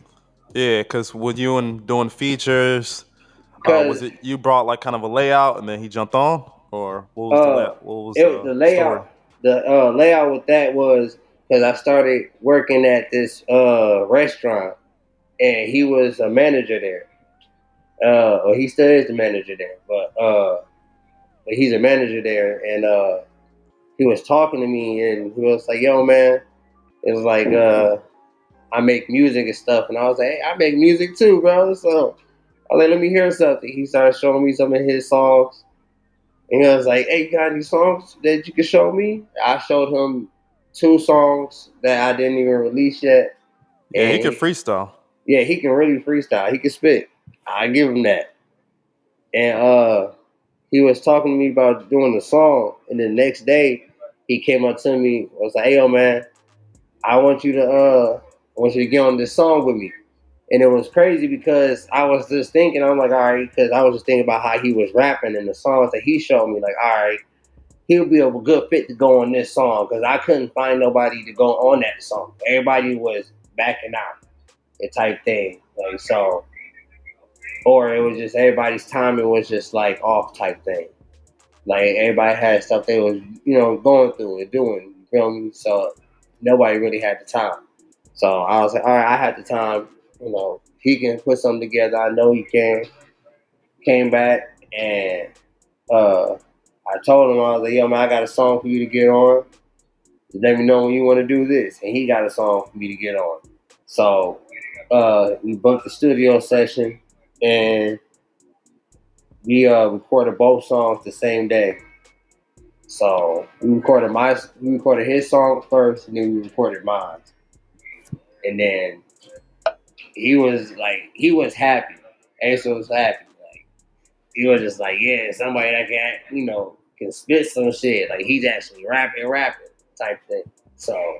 Yeah, because with you and doing features, was because it you brought like kind of a layout and then he jumped on, or what was the uh, layout? What was it the story? the layout with that was because I started working at this restaurant, and he was a manager there. Or he still is the manager there, but he's a manager there, and he was talking to me, and he was like, "Yo, man," it was like, "I make music and stuff," and I was like, "Hey, I make music too, bro." So I was like, "Let me hear something." He started showing me some of his songs, And he was like, "Hey, you got any songs that you can show me?" I showed him 2 songs that I didn't even release yet, Yeah, he and could freestyle. yeah, he can really freestyle. He can spit. I give him that. And he was talking to me about doing the song, and the next day he came up to me, was like, "Hey, yo, man, I want you to get on this song with me." And it was crazy because I was just thinking, I'm like, all right, because I was just thinking about how he was rapping and the songs that he showed me, like, all right, he'll be a good fit to go on this song because I couldn't find nobody to go on that song. Everybody was backing out, the type thing, like so, or it was just everybody's timing was just like off type thing. Like everybody had stuff they was going through and doing. You feel me? So nobody really had the time. So I was like, all right, I had the time. He can put something together. I know he can. Came back and uh, I told him I was like, yo man, I got a song for you to get on. Just let me know when you want to do this. And he got a song for me to get on. So we booked the studio session and we recorded both songs the same day. So we recorded his song first, and then we recorded mine. And then he was happy. Ace was happy. Like he was just like, yeah, somebody that can spit some shit. Like he's actually rapping type thing. So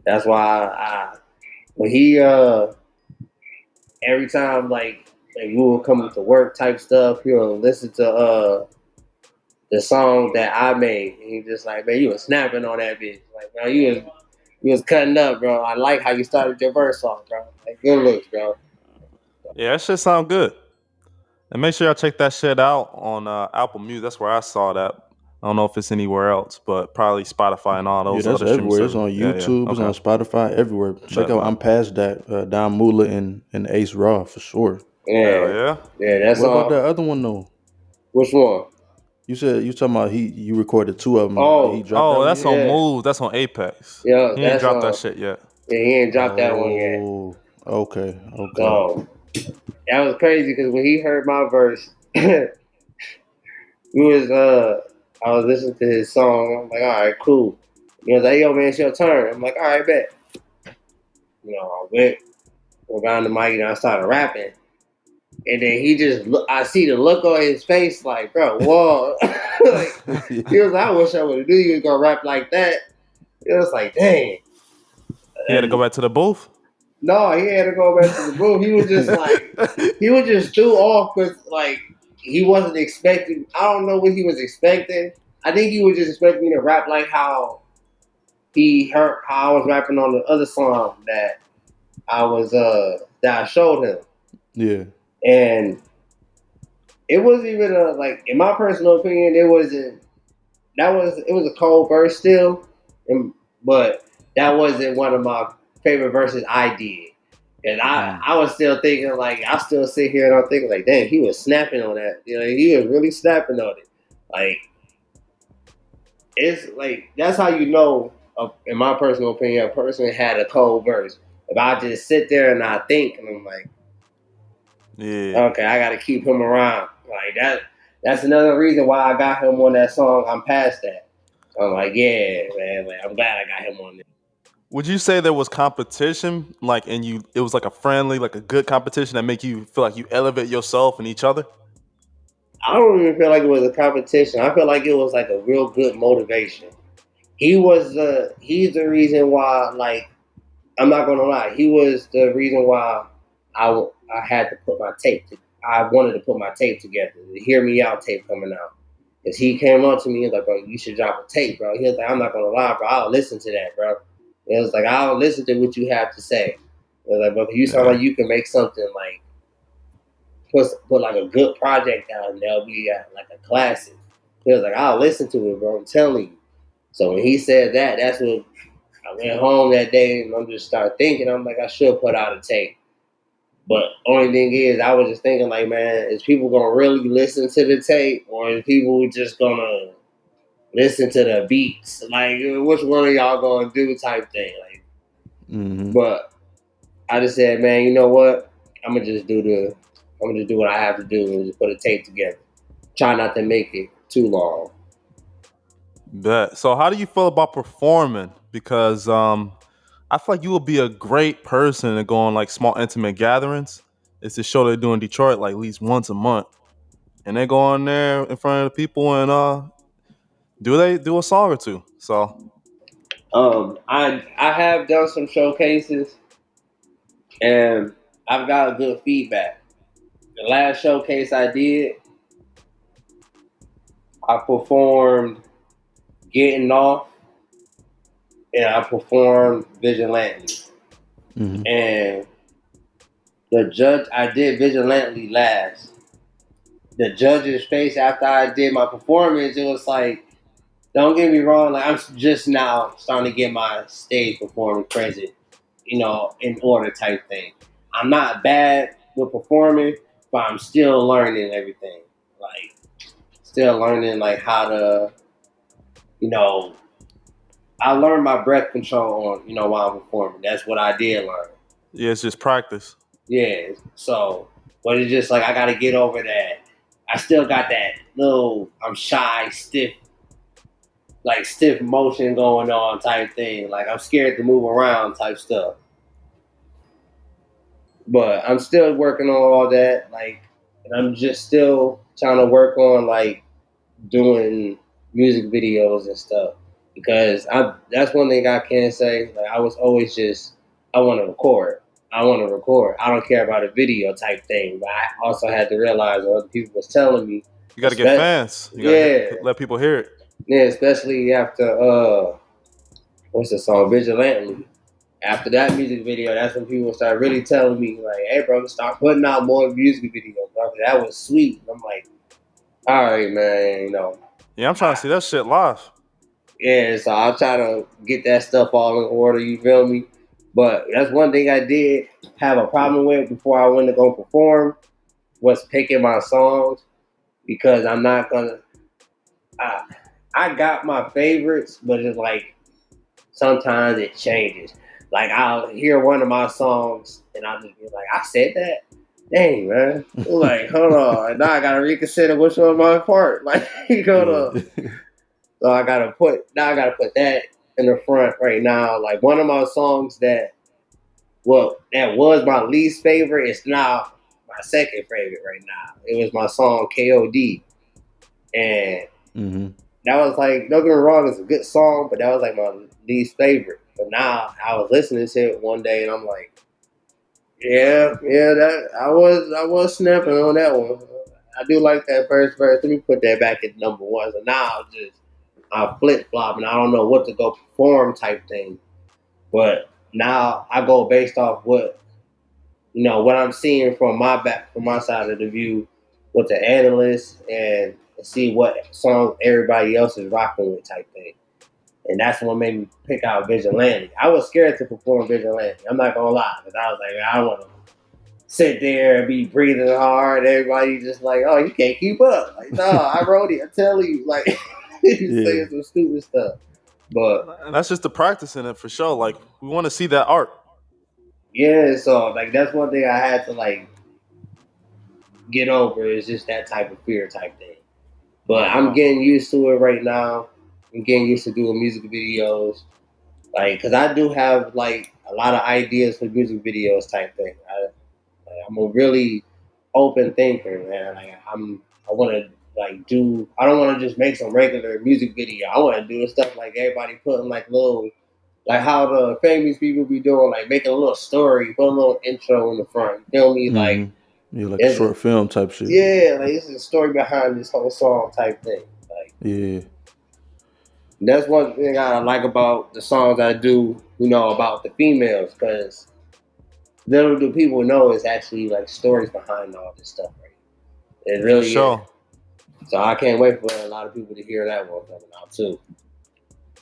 that's why I when he every time like we will come to work type stuff, he'll listen to the song that I made. And he just like, man, you was snapping on that bitch. Like, man, you was cutting up, bro. I like how you started your verse off, bro. Like, good looks, bro. Yeah, that shit sound good. And make sure y'all check that shit out on Apple Music. That's where I saw that. I don't know if it's anywhere else, but probably Spotify and all Yeah, those that's other streaming everywhere. It's services. on Yeah, yeah. YouTube. It's Okay. on Spotify. Everywhere. Check Bet, out. bet. I'm past that. Don Mullah and Ace Raw for sure. Hell Yeah, yeah. yeah, that's What about that all. other one though? Which one? You said you talking about you recorded two of them. Did he Oh, drop that Oh, one that's yet? on yeah, Move. That's on Apex. yeah, He ain't that's dropped that shit yet. yeah, he ain't dropped that one yet. Oh, okay, okay. So that was crazy because when he heard my verse, we was I was listening to his song. I'm like, all right, cool. He was like, yo, man, it's your turn. I'm like, all right, bet. I went around the mic and I started rapping. And then he just I see the look on his face like, bro, whoa. Like, he was like, I wish I would have knew you was going to rap like that. It was like, dang. He had to go And back to the booth. no, he had to go back to the room. He was just like, he was just threw off because, like, he wasn't expecting, I don't know what he was expecting. I think he was just expecting me to rap like how he heard how I was rapping on the other song that I showed him. Yeah. And it wasn't even like in my personal opinion, it was a cold verse still, but that wasn't one of my favorite verses I did. And Mm. I was still thinking like I still sit here and I'm thinking like, damn, he was snapping on that. He was really snapping on it. Like it's like that's how you know, in my personal opinion, a person had a cold verse. If I just sit there and I think, and I'm like, Yeah. okay, I got to keep him around. Like that. That's another reason why I got him on that song. I'm past that. I'm like, yeah, man. Like, I'm glad I got him on there. Would you say there was competition, like, and it was like a friendly, like a good competition that make you feel like you elevate yourself and each other? I don't even feel like it was a competition. I feel like it was like a real good motivation. He's the reason why. Like, I'm not gonna lie. He was the reason why I had to put my tape. I wanted to put my tape together. The Hear Me Out tape coming out. Cause he came up to me and was like, bro, you should drop a tape, bro. He was like, I'm not gonna lie, bro. I'll listen to that, bro. It was like, I'll listen to what you have to say. It was like, bro, you sound Yeah. like you can make something like put like a good project out and they'll be like a classic. He was like, I'll listen to it, bro. I'm telling you. So when he said that, that's when I went home that day and I'm just start thinking. I'm like, I should put out a tape. But only thing is, I was just thinking like, man, is people gonna really listen to the tape, or is people just gonna listen to the beats? Like, which one of y'all gonna do type thing? Like, Mm-hmm. but I just said, man, you know what? I'm gonna just do what I have to do and just put a tape together. Try not to make it too long. Bet. So how do you feel about performing? Because I feel like you would be a great person to go on like small intimate gatherings. It's a show they do in Detroit like at least once a month. And they go on there in front of the people and do a song or two. So I have done some showcases and I've got good feedback. The last showcase I did, I performed Getting Off and I performed Vigilantly. Hmm. And the judge, I did Vigilantly last. The judge's face after I did my performance, it was like, don't get me wrong, like I'm just now starting to get my stage performing present, in order type thing. I'm not bad with performing, but I'm still learning everything. Like still learning like how to, you know, I learned my breath control on, while I'm performing. That's what I did learn. yeah, it's just practice. Yeah. So, but it's just like I got to get over that. I still got that little I'm shy, stiff motion going on type thing. Like I'm scared to move around type stuff. But I'm still working on all that. Like, and I'm just still trying to work on like doing music videos and stuff because I that's one thing I can say. Like I was always just I want to record. I want to record. I don't care about a video type thing. But I also had to realize what other people was telling me. You got to get fans. You got to Yeah, let people hear it. yeah, especially after what's the song Vigilantly. After that music video, that's when people start really telling me like, "Hey, bro, start putting out more music videos, bro. That was sweet." I'm like, "All right, man, Yeah, I'm trying to I, see that shit live. yeah." So I'll try to get that stuff all in order. You feel me? But that's one thing I did have a problem with before I went to go perform was picking my songs because I'm not gonna. I, I got my favorites, but it's like sometimes it changes. Like I'll hear one of my songs and I'll just be like, I said that? Dang man. Like, hold on. Now I gotta reconsider which one my part. Like hold Yeah. on. So I gotta put that in the front right now. Like one of my songs that was my least favorite is now my second favorite right now. It was my song KOD. And Hmm. that was like, don't get me wrong, it's a good song, but that was like my least favorite. But now I was listening to it one day and I'm like, yeah, that I was snapping on that one. I do like that first verse. Let me put that back at number one. So now I flip flop and I don't know what to go perform type thing. But now I go based off what I'm seeing from my side of the view with the analysts and see what songs everybody else is rocking with type thing. And that's what made me pick out Vigilante. I was scared to perform Vigilante. I'm not gonna lie, because I was like, I don't want to sit there and be breathing hard. Everybody just like, oh, you can't keep up. Like, no, I wrote it. I tell you, like, you Yeah. saying some stupid stuff. But And that's just the practice in it for sure. Like we want to see that art. yeah, so like that's one thing I had to like get over is just that type of fear type thing. But No I'm doubt. getting used to it right now. I'm getting used to doing music videos. Like, cause I do have like a lot of ideas for music videos type thing. I'm a really open thinker, man. I want to like do. I don't want to just make some regular music video. I want to do the stuff like everybody putting like little, like how the famous people be doing, like making a little story, put a little intro in the front. You feel me? Hmm. Like Yeah, like a there's a short film type shit. yeah, like this is a story behind this whole song type thing. Like Yeah. that's one thing I like about the songs I do. About the females, because little do people know it's actually like stories behind all this stuff. Right? It For really is. sure. So I can't wait for a lot of people to hear that one coming out too.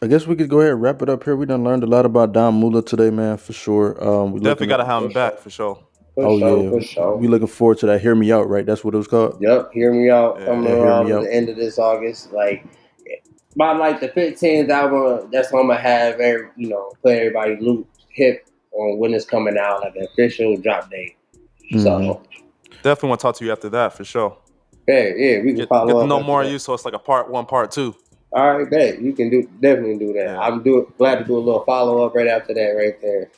I guess we could go ahead and wrap it up here. We done learned a lot about Don Mullah today, man, for sure. We Definitely looking got at. to have For him back sure. for sure. For Oh sure. yeah, For sure. we looking forward to that. Hear Me Out, right? That's what it was called. Yep. Hear me out. Yeah. Coming Yeah, Hear Me around at Out. the end of this August, like by like the 15th album. That's when I'm gonna have put everybody loop hip on when it's coming out, like an official drop date. Hmm. So Definitely want to talk to you after that for sure. Yeah, we can Get follow to up know after more of that. you, so it's like a part one, part two. All right, bet you can definitely do that. Yeah. Glad to do a little follow up right after that, right there.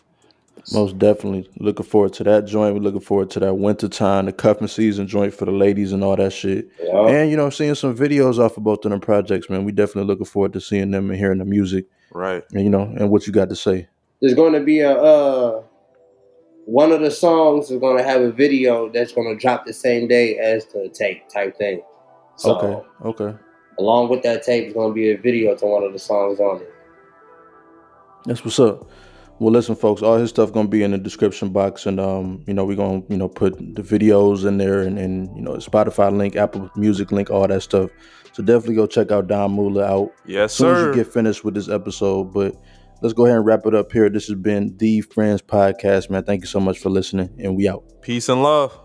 Most definitely looking forward to that joint. We're looking forward to that winter time, the cuffing season joint for the ladies and all that shit. Yeah. And seeing some videos off of both of them projects, man. We definitely looking forward to seeing them and hearing the music, Right. and and what you got to say. There's going to be a one of the songs is going to have a video that's going to drop the same day as the tape type thing. Okay, So okay. along with that tape is going to be a video to one of the songs on it. That's what's up. Well, listen, folks, all his stuff gonna be in the description box, and we're gonna put the videos in there, and Spotify link, Apple Music link, all that stuff. So definitely go check out Don Mullah out Yes, as soon as you sir. get finished with this episode. But let's go ahead and wrap it up here. This has been the Friends Podcast, man. Thank you so much for listening, and we out. Peace and love.